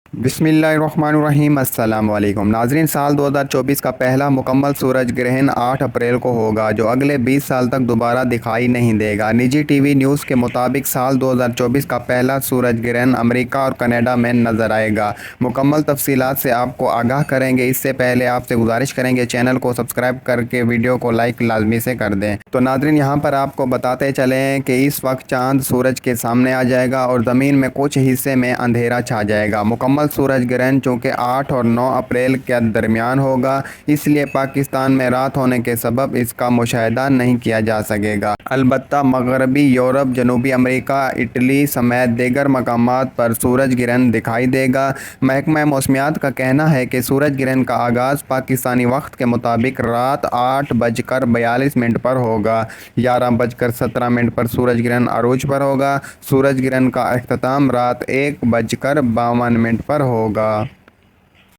बिस्मिल्लाहिर्रहमानिर्रहीम। अस्सलाम वालेकुम नाजरीन। साल 2024 का पहला मुकम्मल सूरज ग्रहण 8 अप्रैल को होगा, जो अगले 20 साल तक दोबारा दिखाई नहीं देगा। निजी टीवी न्यूज़ के मुताबिक साल 2024 का पहला सूरज ग्रहण अमेरिका और कनाडा में नजर आएगा। मुकम्मल तफसीलात से आपको आगाह करेंगे। इससे पहले आपसे गुजारिश करेंगे चैनल को सब्सक्राइब करके वीडियो को लाइक लाजमी से कर दें। तो नाजरीन, यहाँ पर आपको बताते चलें कि इस वक्त चांद सूरज के सामने आ जाएगा और ज़मीन में कुछ हिस्से में अंधेरा छा जाएगा। मुकम्मल सूरज ग्रहण चूँकि 8 और 9 अप्रैल के दरमियान होगा, इसलिए पाकिस्तान में रात होने के सबब इसका मुशाहिदा नहीं किया जा सकेगा। अलबत्ता मगरबी यूरोप, जनूबी अमेरिका, इटली समेत दीगर मकामात पर सूरज ग्रहण दिखाई देगा। महकमा मौसमियात का कहना है कि सूरज ग्रहण का आगाज़ पाकिस्तानी वक्त के मुताबिक रात 8:42 पर होगा। 11:17 पर सूरज ग्रहण अरूज पर होगा। सूरज ग्रहण का अख्ताम रात 1:52 पर होगा।